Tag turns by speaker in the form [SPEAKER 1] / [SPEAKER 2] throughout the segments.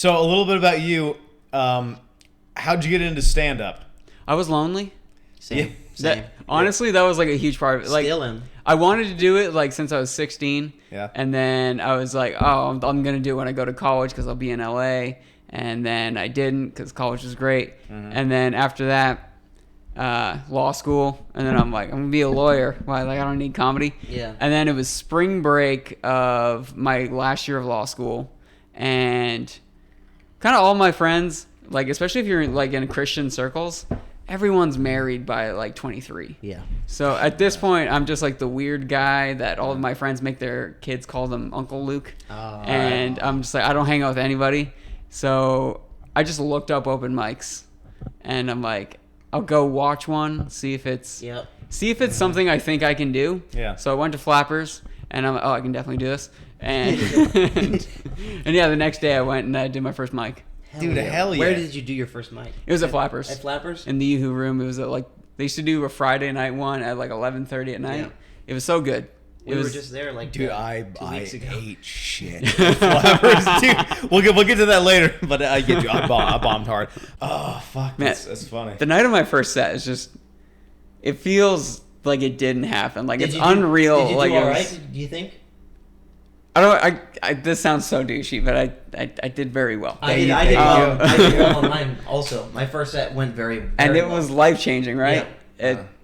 [SPEAKER 1] So a little bit about you. How'd you get into stand-up?
[SPEAKER 2] I was lonely.
[SPEAKER 3] Same. Same.
[SPEAKER 2] Honestly, that was like a huge part of it. Like,
[SPEAKER 3] Still am.
[SPEAKER 2] I wanted to do it like since I was 16.
[SPEAKER 1] Yeah.
[SPEAKER 2] And then I was like, oh, I'm going to do it when I go to college because I'll be in LA. And then I didn't because college was great.
[SPEAKER 1] Mm-hmm.
[SPEAKER 2] And then after that, law school. And then I'm like, I'm going to be a lawyer. Why? Like, I don't need comedy.
[SPEAKER 3] Yeah.
[SPEAKER 2] And then it was spring break of my last year of law school. And kind of all my friends, like, especially if you're like in Christian circles, everyone's married by like 23.
[SPEAKER 3] Yeah.
[SPEAKER 2] So at this point, I'm just like the weird guy that all of my friends make their kids call them Uncle Luke. And I'm just like, I don't hang out with anybody. So I just looked up open mics and I'm like, I'll go watch one, see if it's something I think I can do.
[SPEAKER 1] Yeah.
[SPEAKER 2] So I went to Flappers and I'm like, oh, I can definitely do this. And and yeah, the next day I went and I did my first mic.
[SPEAKER 1] Hell yeah.
[SPEAKER 3] Where did you do your first mic?
[SPEAKER 2] It was at Flappers.
[SPEAKER 3] At Flappers?
[SPEAKER 2] In the Yoo-Hoo room. It was at like, they used to do a Friday night one at like 11:30 at night.
[SPEAKER 3] Yeah.
[SPEAKER 2] It was so good.
[SPEAKER 3] We were just there like
[SPEAKER 1] Dude,
[SPEAKER 3] 2
[SPEAKER 1] I
[SPEAKER 3] weeks ago.
[SPEAKER 1] hate shit. Flappers, dude. We'll get to that later, but I get you. I bombed hard. Oh fuck,
[SPEAKER 2] Man,
[SPEAKER 1] that's funny.
[SPEAKER 2] The night of my first set is just, it feels like it didn't happen. Like it's
[SPEAKER 3] Did
[SPEAKER 2] unreal.
[SPEAKER 3] Did you
[SPEAKER 2] like
[SPEAKER 3] do
[SPEAKER 2] it
[SPEAKER 3] all
[SPEAKER 2] was,
[SPEAKER 3] right? Do you think?
[SPEAKER 2] I don't. I this sounds so douchey, but I did very well.
[SPEAKER 3] I did well on mine also. My first set went very
[SPEAKER 2] and it
[SPEAKER 3] well.
[SPEAKER 2] was life changing, right?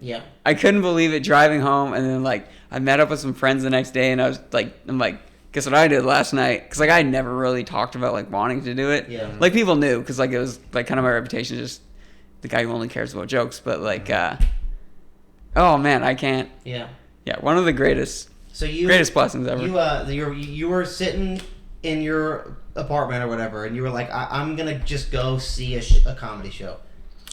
[SPEAKER 3] Yeah.
[SPEAKER 2] I couldn't believe it driving home, and then like I met up with some friends the next day, and I'm like, guess what I did last night? Because like I never really talked about like wanting to do it.
[SPEAKER 3] Yeah.
[SPEAKER 2] Like people knew, because like it was like kind of my reputation, just the guy who only cares about jokes. But like, oh man, I can't.
[SPEAKER 3] Yeah.
[SPEAKER 2] Yeah, one of the greatest blessings ever.
[SPEAKER 3] You were sitting in your apartment or whatever, and you were like, I'm gonna just go see a comedy show.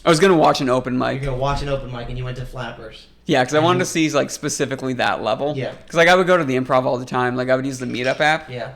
[SPEAKER 2] I was gonna watch an open mic.
[SPEAKER 3] You're gonna watch an open mic, and you went to Flappers.
[SPEAKER 2] Yeah, because I wanted to see like specifically that level.
[SPEAKER 3] Yeah.
[SPEAKER 2] Because like I would go to the Improv all the time. Like I would use the Meetup app.
[SPEAKER 3] Yeah.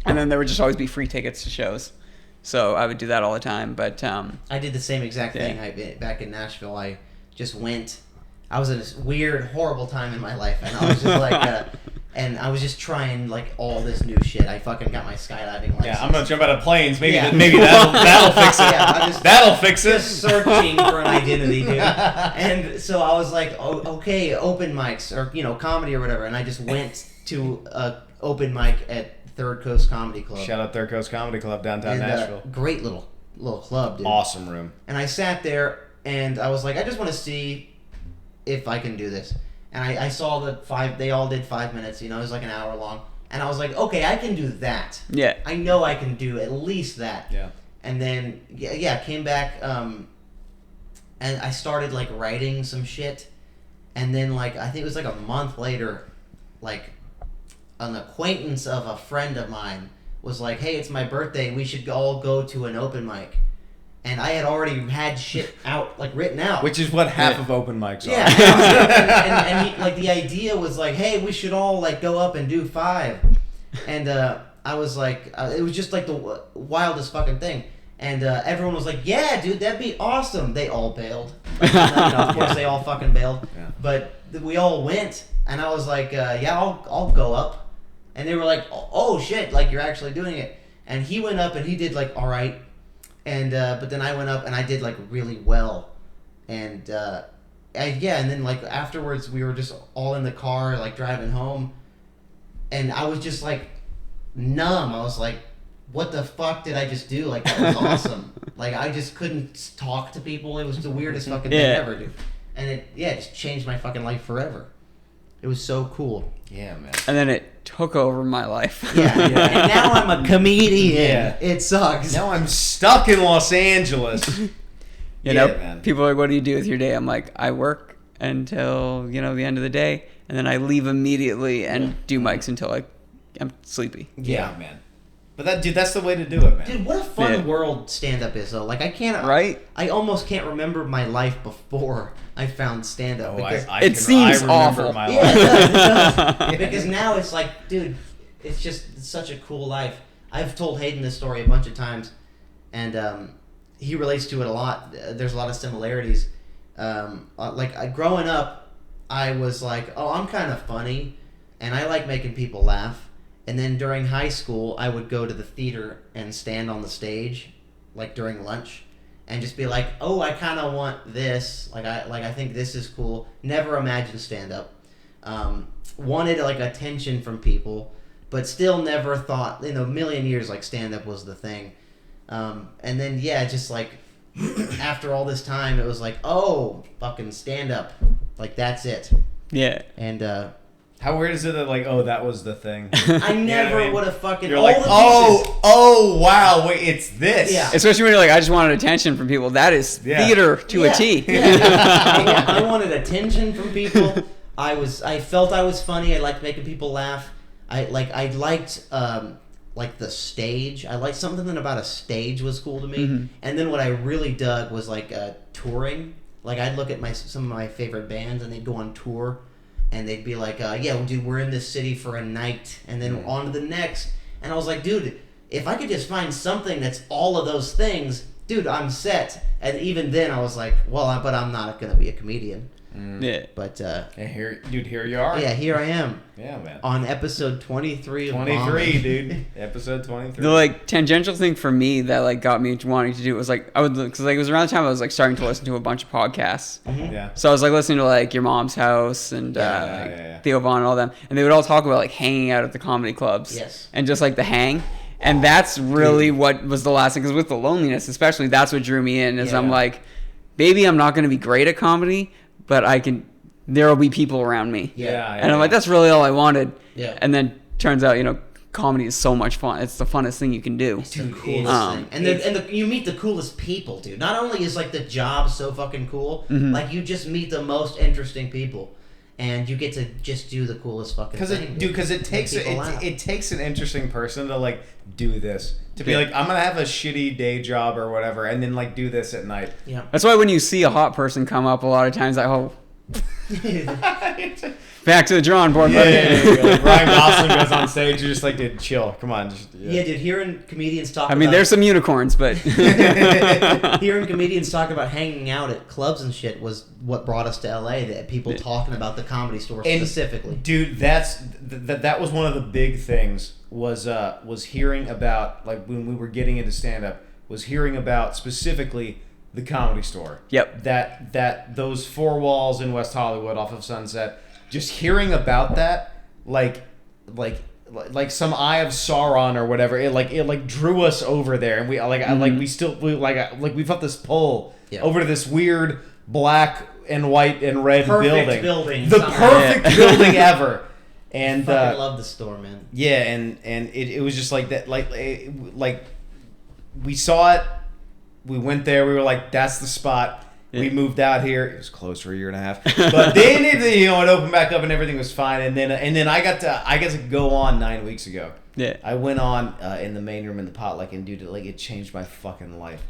[SPEAKER 2] And then there would just always be free tickets to shows, so I would do that all the time. But
[SPEAKER 3] I did the same exact thing. Back in Nashville, I just went. I was in this weird, horrible time in my life, and I was just like, and I was just trying like all this new shit. I fucking got my skydiving license.
[SPEAKER 1] Yeah, I'm gonna jump out of planes. Maybe
[SPEAKER 3] Yeah.
[SPEAKER 1] maybe that'll fix it.
[SPEAKER 3] Yeah,
[SPEAKER 1] that'll fix it.
[SPEAKER 3] Just searching for an identity, dude. And so I was like, oh, okay, open mics or comedy or whatever, and I just went to a open mic at Third Coast Comedy Club.
[SPEAKER 1] Shout out Third Coast Comedy Club downtown
[SPEAKER 3] And,
[SPEAKER 1] Nashville.
[SPEAKER 3] Great little club, dude.
[SPEAKER 1] Awesome room.
[SPEAKER 3] And I sat there and I was like, I just want to see if I can do this. And I saw they all did 5 minutes, it was like an hour long. And I was like, okay, I can do that.
[SPEAKER 2] yeah.
[SPEAKER 3] I know I can do at least that.
[SPEAKER 1] Yeah.
[SPEAKER 3] And then, came back, and I started, like, writing some shit. And then, like, I think it was, like, a month later, like, an acquaintance of a friend of mine was like, hey, it's my birthday, we should all go to an open mic. And I had already had shit out, like, written out.
[SPEAKER 1] Which is what half of open mics are.
[SPEAKER 3] Yeah. and he, like, the idea was like, hey, we should all, like, go up and do 5. And I was like, it was just, like, the wildest fucking thing. And everyone was like, yeah, dude, that'd be awesome. They all bailed. Of course, they all fucking bailed.
[SPEAKER 1] Yeah.
[SPEAKER 3] But we all went. And I was like, yeah, I'll go up. And they were like, oh, shit, like, you're actually doing it. And he went up and he did, like, all right. And but then I went up and I did like really well, and and then like afterwards we were just all in the car like driving home, and I was just like numb. I was like, what the fuck did I just do? Like that was awesome. Like I just couldn't talk to people. It was the weirdest fucking thing ever, dude. And it just changed my fucking life forever. It was so cool.
[SPEAKER 1] Yeah, man.
[SPEAKER 2] And then it took over my life.
[SPEAKER 3] Yeah. And now I'm a comedian.
[SPEAKER 1] Yeah.
[SPEAKER 3] It sucks.
[SPEAKER 1] Now I'm stuck in Los Angeles.
[SPEAKER 2] Man. People are like, what do you do with your day? I'm like, I work until, the end of the day, and then I leave immediately and do mics until I'm sleepy.
[SPEAKER 1] Yeah, man. But that's the way to do it, man.
[SPEAKER 3] Dude, what a fun world stand-up is, though. Like, I almost can't remember my life before I found stand-up. Because
[SPEAKER 1] I
[SPEAKER 2] it seems
[SPEAKER 1] remember
[SPEAKER 2] awful.
[SPEAKER 1] my life.
[SPEAKER 3] Yeah, it does. Because now it's like, dude, it's just such a cool life. I've told Hayden this story a bunch of times, and he relates to it a lot. There's a lot of similarities. Growing up, I was like, oh, I'm kind of funny, and I like making people laugh. And then during high school, I would go to the theater and stand on the stage, like during lunch, and just be like, "Oh, I kind of want this. I think this is cool." Never imagined stand up. Wanted like attention from people, but still never thought in a million years like stand up was the thing. And then just like after all this time, it was like, "Oh, fucking stand up. Like that's it."
[SPEAKER 2] Yeah.
[SPEAKER 3] And
[SPEAKER 1] How weird is it that like, oh, that was the thing?
[SPEAKER 3] I
[SPEAKER 1] You know
[SPEAKER 3] never
[SPEAKER 1] what I mean?
[SPEAKER 3] would have fucking.
[SPEAKER 1] You're
[SPEAKER 3] all
[SPEAKER 1] like,
[SPEAKER 3] the pieces-
[SPEAKER 1] oh, wow, wait, it's this.
[SPEAKER 3] Yeah.
[SPEAKER 2] Especially when you're like, I just wanted attention from people. That is
[SPEAKER 1] Yeah.
[SPEAKER 2] theater to a T.
[SPEAKER 3] Yeah. I wanted attention from people. I felt I was funny. I liked making people laugh. I liked like the stage. I liked something about a stage was cool to me.
[SPEAKER 2] Mhm.
[SPEAKER 3] And then what I really dug was like touring. Like I'd look at some of my favorite bands and they'd go on tour, and they'd be like, "Yeah, well, dude, we're in this city for a night, and then on to the next." And I was like, "Dude, if I could just find something that's all of those things, dude, I'm set." And even then, I was like, "Well, but I'm not gonna be a comedian."
[SPEAKER 2] Yeah.
[SPEAKER 3] But
[SPEAKER 1] And here you are.
[SPEAKER 3] yeah, here I am
[SPEAKER 1] Yeah, man.
[SPEAKER 3] on episode 23 of
[SPEAKER 1] 23,
[SPEAKER 3] Bombing.
[SPEAKER 1] dude. Episode 23.
[SPEAKER 2] The like tangential thing for me that like got me wanting to do it was like because like it was around the time I was like starting to listen to a bunch of podcasts.
[SPEAKER 1] Yeah.
[SPEAKER 2] So I was like listening to like Your Mom's House and
[SPEAKER 1] Yeah.
[SPEAKER 2] Theo Vaughn and all them, and they would all talk about like hanging out at the comedy clubs.
[SPEAKER 3] Yes.
[SPEAKER 2] And just like the hang, and that's really what was the last thing. Because with the loneliness, especially, that's what drew me in. Is
[SPEAKER 3] Yeah.
[SPEAKER 2] I'm like, maybe I'm not going to be great at comedy, but I can. There will be people around me.
[SPEAKER 3] Yeah.
[SPEAKER 2] And I'm like, that's really all I wanted.
[SPEAKER 3] Yeah.
[SPEAKER 2] And then turns out, comedy is so much fun. It's the funnest thing you can do.
[SPEAKER 3] It's the
[SPEAKER 1] Dude,
[SPEAKER 3] coolest
[SPEAKER 2] it's-
[SPEAKER 3] thing. And you meet the coolest people, dude. Not only is like the job so fucking cool, like you just meet the most interesting people. And you get to just do the coolest fucking thing.
[SPEAKER 1] Because it
[SPEAKER 3] Make
[SPEAKER 1] takes
[SPEAKER 3] people laugh.
[SPEAKER 1] it takes an interesting person to like do this, to be
[SPEAKER 2] Yeah.
[SPEAKER 1] like, I'm gonna have a shitty day job or whatever, and then like do this at night.
[SPEAKER 3] Yeah.
[SPEAKER 2] That's why when you see a hot person come up, a lot of times back to the drawing board. buddy.
[SPEAKER 1] Like Ryan Gosling goes on stage, you're just like, dude, chill, come on.
[SPEAKER 3] Yeah, dude, hearing comedians talk
[SPEAKER 2] I mean,
[SPEAKER 3] about...
[SPEAKER 2] there's some unicorns, but
[SPEAKER 3] Hearing comedians talk about hanging out at clubs and shit was what brought us to LA. That people talking about the Comedy Store
[SPEAKER 1] And,
[SPEAKER 3] specifically.
[SPEAKER 1] dude, that was one of the big things was hearing about, like, when we were getting into stand up, was hearing about specifically the Comedy Store.
[SPEAKER 2] Yep.
[SPEAKER 1] That those four walls in West Hollywood off of Sunset, just hearing about that, like some Eye of Sauron or whatever, it drew us over there, and we we felt this pull
[SPEAKER 3] Yeah.
[SPEAKER 1] over to this weird black and white and red
[SPEAKER 3] Perfect building.
[SPEAKER 1] the
[SPEAKER 3] Somehow.
[SPEAKER 1] perfect building ever. And
[SPEAKER 3] Fucking love the store, man.
[SPEAKER 1] yeah, and it was just like that, like we saw it, we went there, we were like, that's the spot. We moved out here. It was closed for a year and a half, but then it opened back up and everything was fine. And then I got to go on 9 weeks ago.
[SPEAKER 2] yeah.
[SPEAKER 1] I went on in the main room in the Potluck, and dude, it changed my fucking life.